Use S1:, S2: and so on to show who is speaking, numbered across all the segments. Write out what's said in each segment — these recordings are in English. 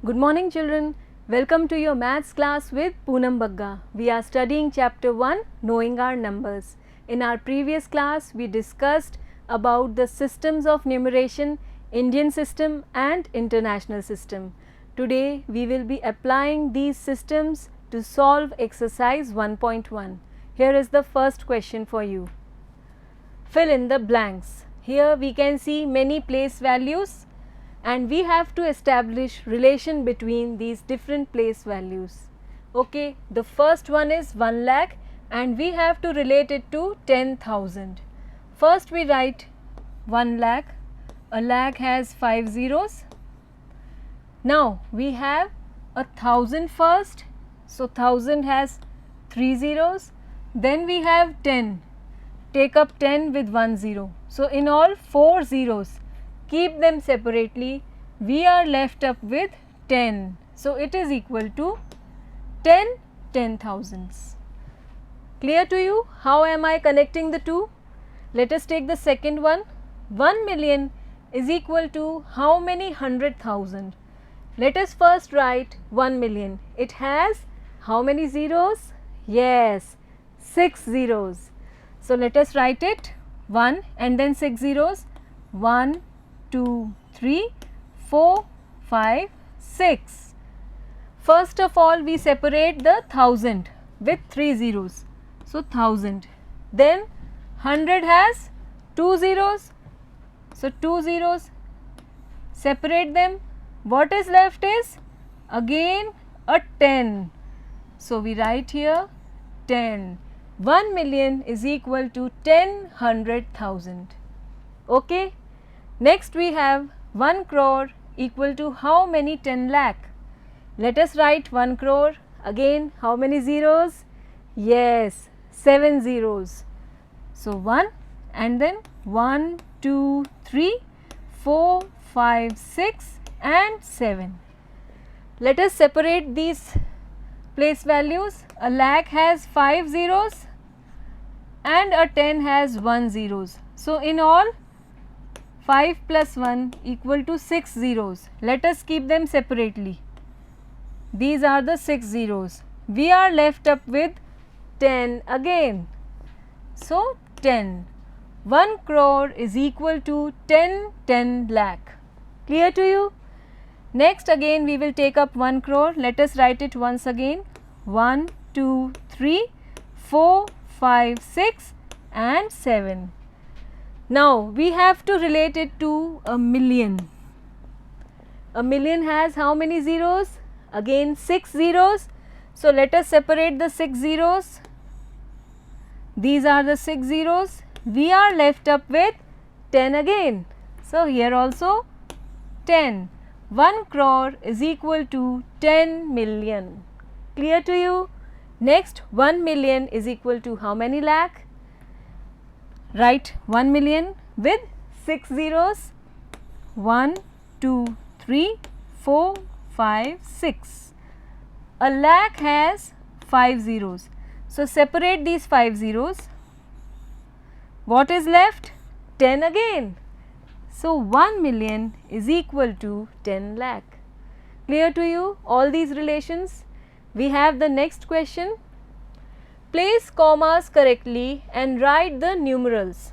S1: Good morning children. Welcome to your maths class with Poonam Bagga. We are studying chapter 1 Knowing Our Numbers. In our previous class we discussed about the systems of numeration, Indian system and international system. Today we will be applying these systems to solve exercise 1.1. Here is the first question for you. Fill in the blanks. Here we can see many place values and we have to establish relation between these different place values. Okay, the first one is 1 lakh and we have to relate it to 10,000. First we write 1 lakh, a lakh has 5 zeros. Now we have 1,000 first, so 1,000 has 3 zeros. Then we have 10, take up 10 with 1 zero. So in all 4 zeros. Keep them separately, we are left up with 10. So it is equal to 10 10,000s. Clear to you? How am I connecting the two? Let us take the second one. 1 million is equal to how many 100,000? Let us first write 1 million. It has how many zeros? Yes, 6 zeros. So let us write it 1 and then 6 zeros. 1, 2, 3, 4, 5, 6. First of all we separate the 1000 with 3 zeros. So 1000. Then 100 has 2 zeros. So 2 zeros. Separate them. What is left is again a 10. So we write here 10. 1 million is equal to 10,100,000. Okay. Next we have 1 crore equal to how many 10 lakh? Let us write 1 crore. Again how many zeros? Yes, 7 zeros. So 1 and then 1, 2, 3, 4, 5, 6 and 7. Let us separate these place values. A lakh has 5 zeros and a 10 has 1 zeros. So in all 5 plus 1 equal to 6 zeros. Let us keep them separately. These are the 6 zeros. We are left up with 10 again. So 10. 1 crore is equal to 10 lakh. Clear to you? Next again we will take up 1 crore. Let us write it once again. 1, 2, 3, 4, 5, 6 and 7. Now we have to relate it to a million. A million has how many zeros? Again 6 zeros. So let us separate the 6 zeros. These are the 6 zeros. We are left up with 10 again. So here also 10. 1 crore is equal to 10 million. Clear to you? Next 1 million is equal to how many lakh? Write 1 million with 6 zeros. 1, 2, 3, 4, 5, 6. A lakh has 5 zeros. So separate these 5 zeros. What is left? 10 again. So 1 million is equal to 10 lakh. Clear to you all these relations? We have the next question. Place commas correctly and write the numerals.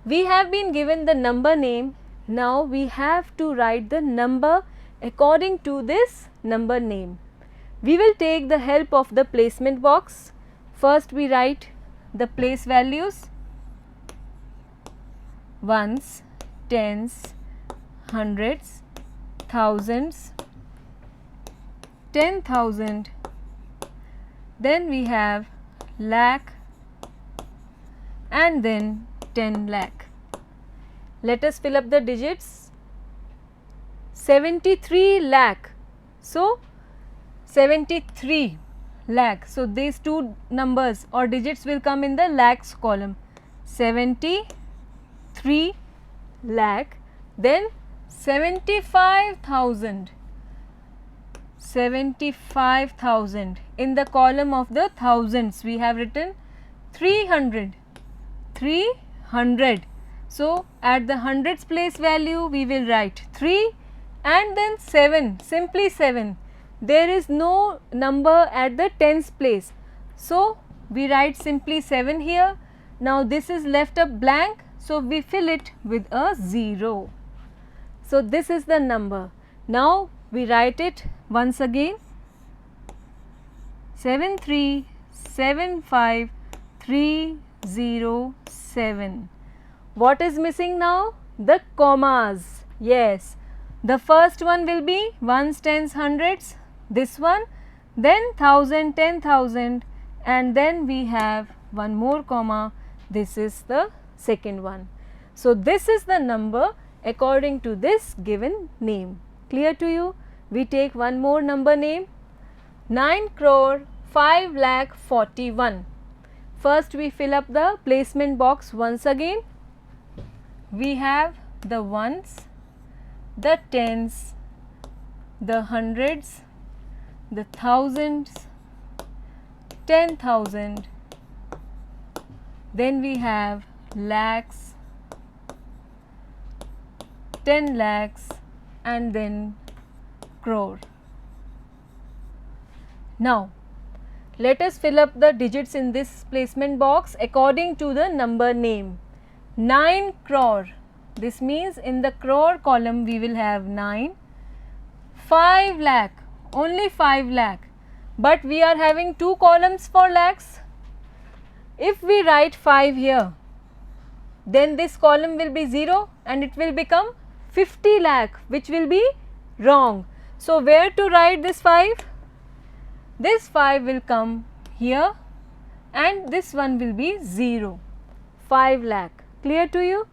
S1: We have been given the number name. Now we have to write the number according to this number name. We will take the help of the placement box. First we write the place values. Ones, tens, hundreds, thousands, 10,000. Then we have lakh and then 10 lakh. Let us fill up the digits. 73 lakh. So 73 lakh. So these two numbers or digits will come in the lakhs column. 73 lakh. Then 75,000. 75,000. In the column of the thousands we have written 300. 300. So at the hundreds place value we will write 3 and then 7, simply 7. There is no number at the tens place. So, we write simply 7 here. Now, this is left up blank. So, we fill it with a 0. So, this is the number. Now, we write it once again 7375307. What is missing now? The commas. Yes, the first one will be ones, tens, hundreds, this one, then 1000, 10,000, and then we have one more comma, this is the second one. So, this is the number according to this given name. Clear to you? We take one more number name, 9 crore 5 lakh 41. First we fill up the placement box once again. We have the ones, the tens, the hundreds, the thousands, 10,000, then we have lakhs, 10 lakhs, and then crore. Now, let us fill up the digits in this placement box according to the number name. 9 crore, this means in the crore column we will have 9, 5 lakh, only 5 lakh, but we are having 2 columns for lakhs. If we write 5 here, then this column will be 0 and it will become 50 lakh, which will be wrong. So, where to write this 5? This 5 will come here and this one will be 0, 5 lakh. Clear to you?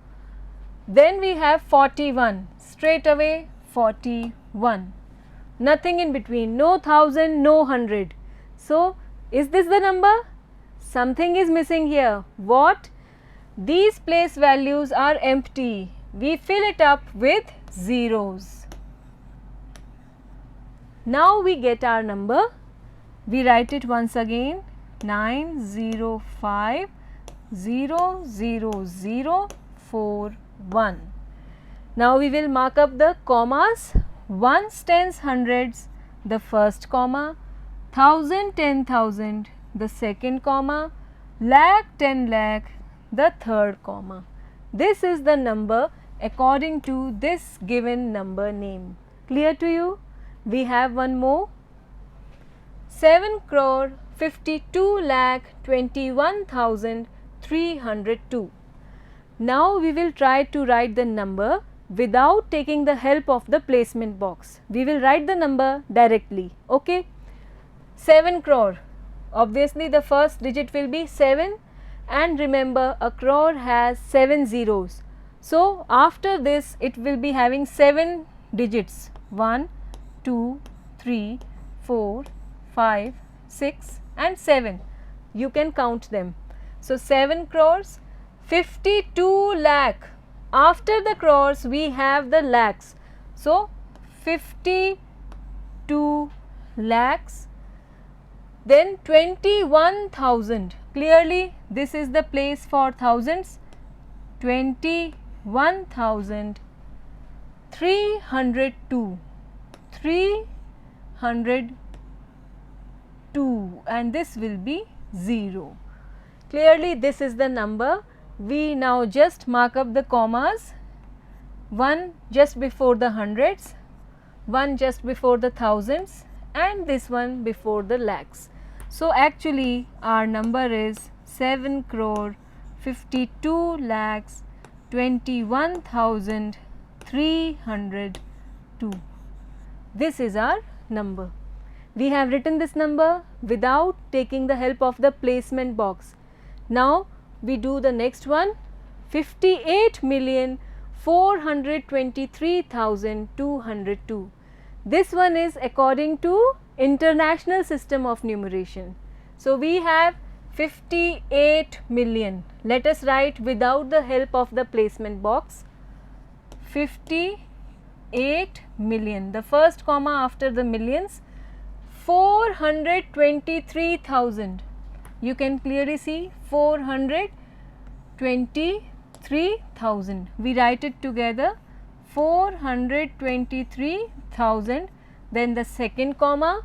S1: Then we have 41, straight away 41, nothing in between, no 1000, no 100. So, is this the number? Something is missing here. What? These place values are empty. We fill it up with zeros. Now, we get our number. We write it once again 905000041. Now, we will mark up the commas, ones, tens, hundreds, the first comma, 1000, 10,000, the second comma, lakh, 10 lakh, the third comma. This is the number according to this given number name. Clear to you? We have one more. 7 crore 52 lakh 21,302. Now, we will try to write the number without taking the help of the placement box. We will write the number directly. Okay? 7 crore. Obviously, the first digit will be 7, and remember a crore has 7 zeros. So, after this it will be having 7 digits 1, 2, 3, 4, 5, 6 and 7. You can count them. So, 7 crores, 52 lakh. After the crores we have the lakhs. So, 52 lakhs, then 21,000. Clearly this is the place for thousands. 21,302. 302, and this will be 0. Clearly this is the number. We now just mark up the commas, one just before the hundreds, one just before the thousands, and this one before the lakhs. So, actually our number is 7 crore 52 lakhs 21,302. This is our number. We have written this number without taking the help of the placement box. Now, we do the next one, 58,423,202. This one is according to International System of Numeration. So, we have 58 million. Let us write without the help of the placement box, 58 million. The first comma after the millions, 423,000. You can clearly see 423,000. We write it together, 423,000, then the second comma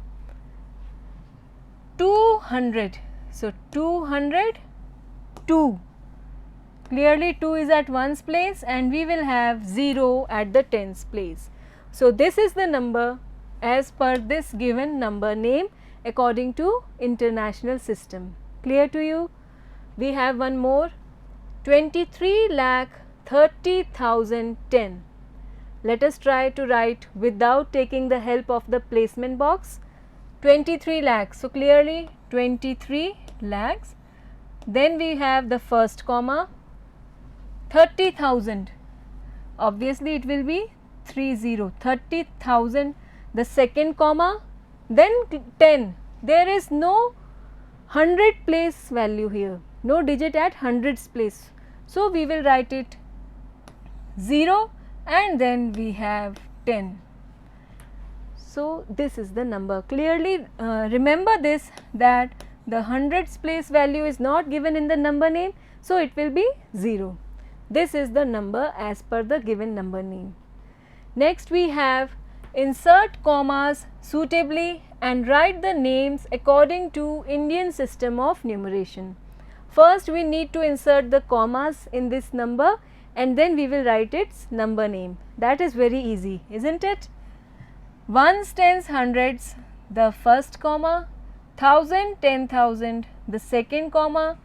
S1: 200. So, 202. Clearly 2 is at 1's place and we will have 0 at the 10's place. So, this is the number as per this given number name according to international system. Clear to you? We have one more, 23,30,010. Let us try to write without taking the help of the placement box. 23 lakhs. So, clearly 23 lakhs. Then we have the first comma, 30,000. Obviously, it will be 30,000. The second comma, then 10. There is no 100 place value here, no digit at 100's place. So, we will write it 0 and then we have 10. So, this is the number. Clearly remember this, that the 100's place value is not given in the number name. So, it will be 0. This is the number as per the given number name. Next we have insert commas suitably and write the names according to Indian system of numeration. First we need to insert the commas in this number and then we will write its number name. That is very easy, isn't it? Ones, tens, hundreds, the first comma, 1000, 10,000, the second comma,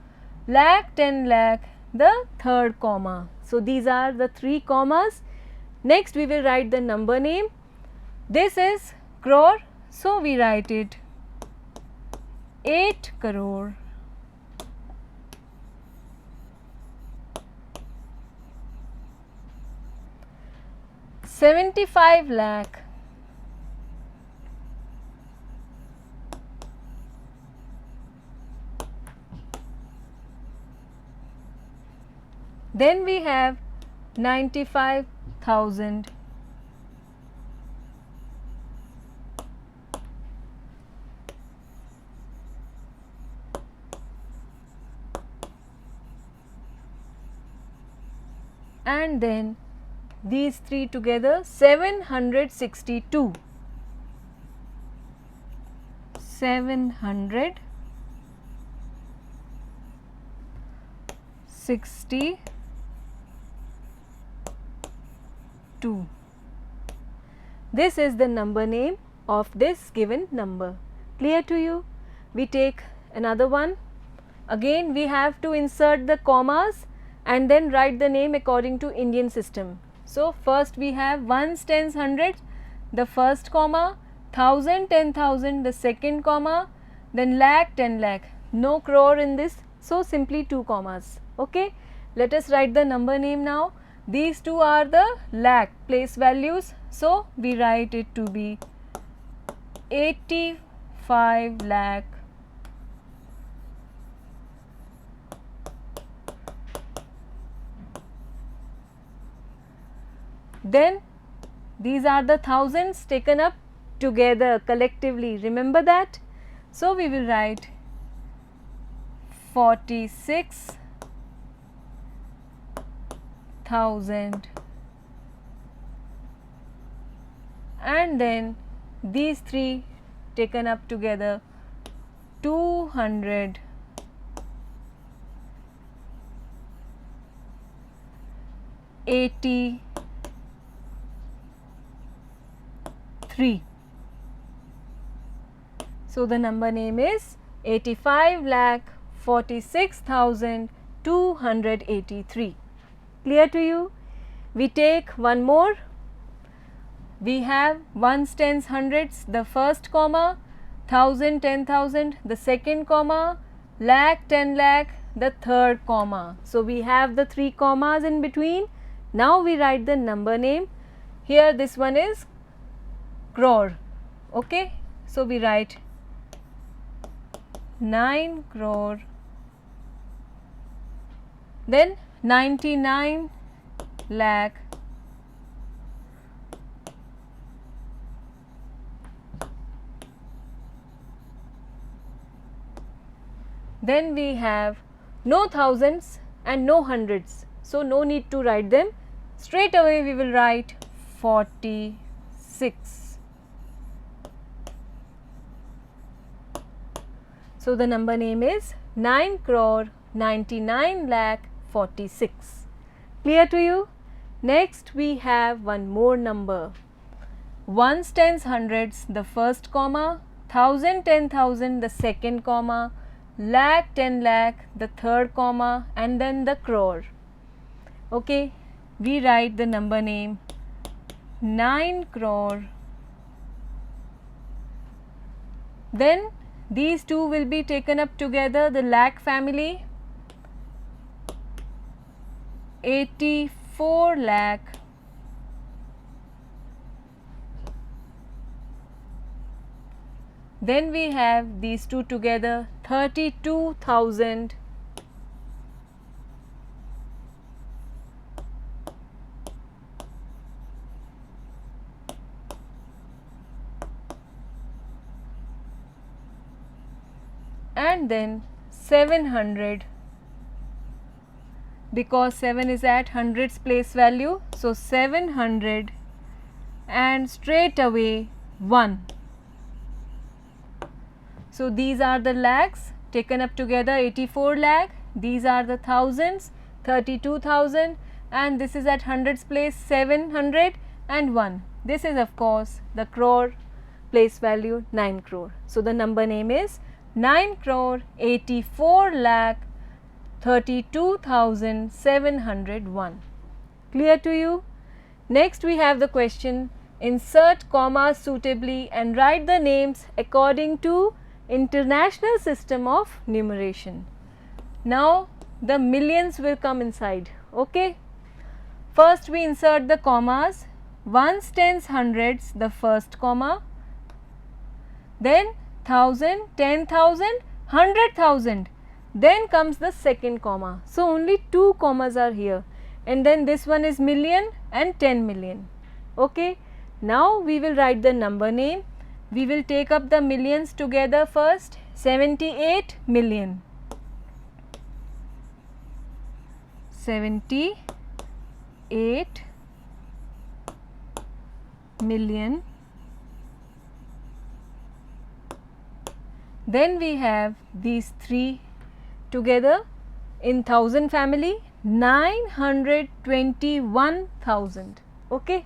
S1: lakh, 10 lakh, the third comma. So, these are the 3 commas. Next we will write the number name. This is crore, so we write it 8 crore. $75 lakh. Then we have 95,000. And then these 3 together, 762. 762. This is the number name of this given number. Clear to you? We take another one. Again we have to insert the commas and then write the name according to Indian system. So, first we have ones, tens, hundreds, the first comma, 1000, 10,000, the second comma, then lakh, 10 lakh. No crore in this, so simply 2 commas. Okay. Let us write the number name now. These 2 are the lakh place values, so we write it to be 85 lakh. Then these are the thousands taken up together collectively, remember that. So, we will write 46,000 and then these 3 taken up together 283. So, the number name is 85,46,283. Clear to you? We take one more. We have ones, tens, hundreds, the first comma, 1000, 10,000, the second comma, lakh, 10 lakh, the third comma. So, we have the 3 commas in between. Now, we write the number name. Here this one is crore. Okay. So, we write 9 crore, then 99 lakh, then we have no thousands and no hundreds. So, no need to write them, straight away we will write 46. So the number name is 9 crore 99 lakh 46. Clear to you? Next we have one more number. Ones, tens, hundreds the first comma, thousand, 10,000 the second comma, lakh, 10 lakh the third comma, and then the crore. Okay, we write the number name 9 crore. Then these two will be taken up together, the lakh family, 84 lakh. Then we have these two together, 32,000. And then 700, because 7 is at hundreds place value, so 700 and straight away 1. So these are the lakhs taken up together, 84 lakh, these are the thousands, 32,000, and this is at hundreds place 700 and 1. This is of course the crore place value 9 crore. So the number name is 9 crore 84 lakh 32,701. Clear to you? Next we have the question, insert commas suitably and write the names according to International System of Numeration. Now the millions will come inside. Okay. First we insert the commas, ones, tens, hundreds the first comma, then 1000, 10,000, 100,000, then comes the second comma. So only two commas are here, and then this one is million and 10 million. Okay. Now we will write the number name. We will take up the millions together first, 78 million. 78 million. Then we have these three together in thousand family, 921,000. Okay.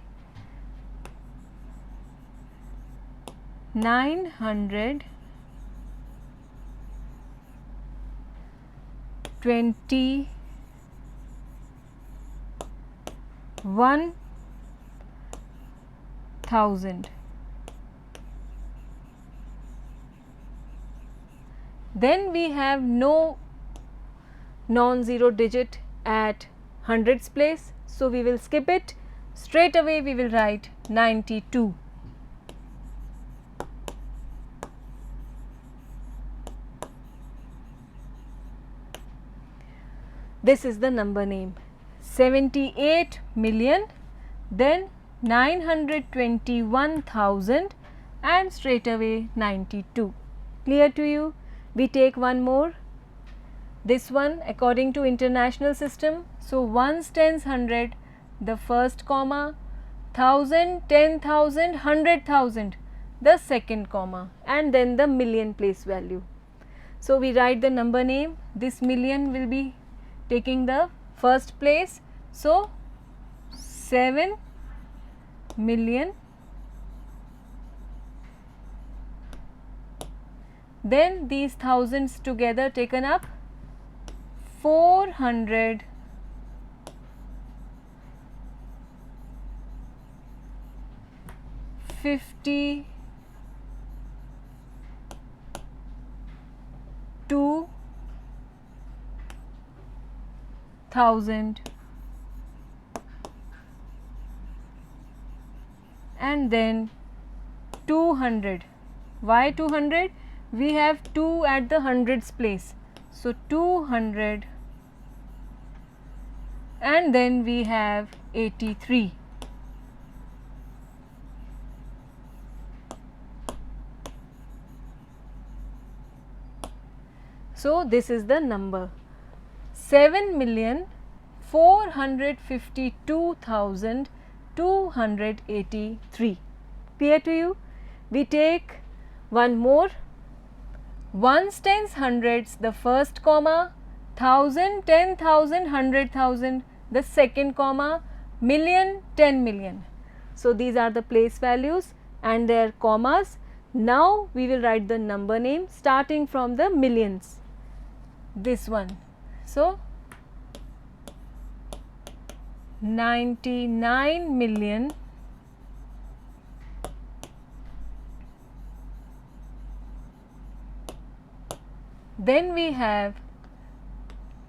S1: 921,000. Then we have no non-zero digit at hundreds place, so we will skip it. Straight away we will write 92. This is the number name, 78 million, then 921,000 and straight away 92. Clear to you? We take one more, this one according to international system. So ones, tens, hundred the first comma, 1000, 10,000, 100,000 the second comma, and then the million place value. So we write the number name, this million will be taking the first place, so 7 million, then these thousands together taken up, 400, $52,000, and then 200. Why 200? We have 2 at the hundreds place, so 200, and then we have 83. So this is the number, 7,452,000 283. Clear to you? We take one more, ones, tens, hundreds the first comma, 1000, 10,000, 100,000 the second comma, million, 10 million. So, these are the place values and their commas. Now, we will write the number name starting from the millions, this one. So, 99 million, then we have,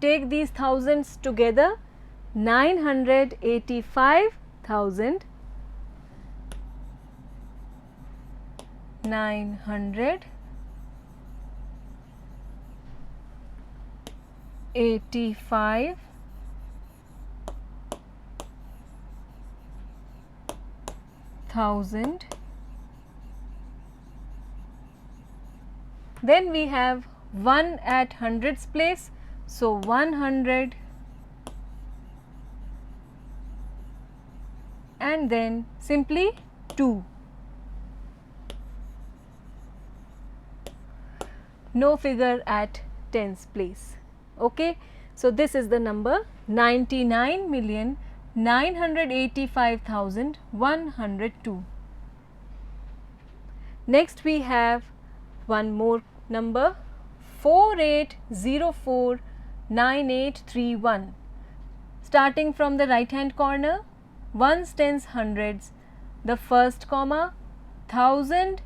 S1: take these thousands together, 985,000, 985,000. Then we have 1 at hundreds place. So, 100 and then simply 2. No figure at tens place. Okay. So, this is the number 99,985,102. Next we have one more number, 48049831. Starting from the right hand corner, ones, tens, hundreds the first comma, 1000,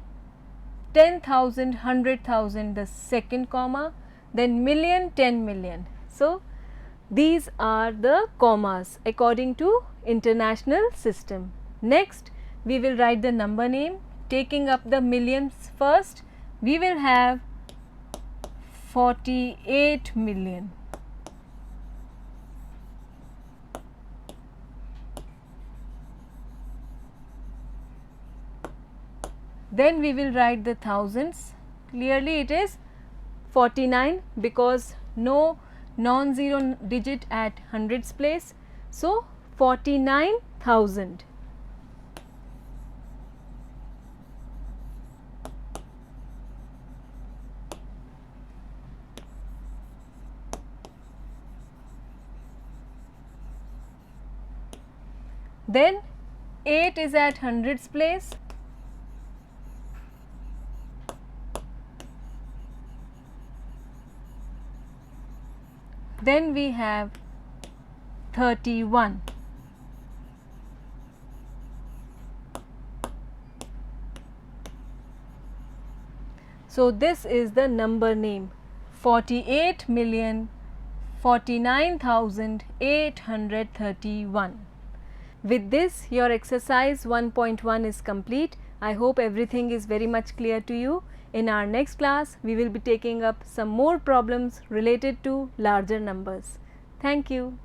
S1: 10,000, 100,000 the second comma, then million, 10 million. So, these are the commas according to international system. Next, we will write the number name taking up the millions first. We will have 48 million. Then we will write the thousands. Clearly it is 49 because no non-zero digit at hundreds place. So, 49,000. Then 8 is at hundreds place. Then we have 31. So, this is the number name 48,049,831. With this, your exercise 1.1 is complete. I hope everything is very much clear to you. In our next class, we will be taking up some more problems related to larger numbers. Thank you.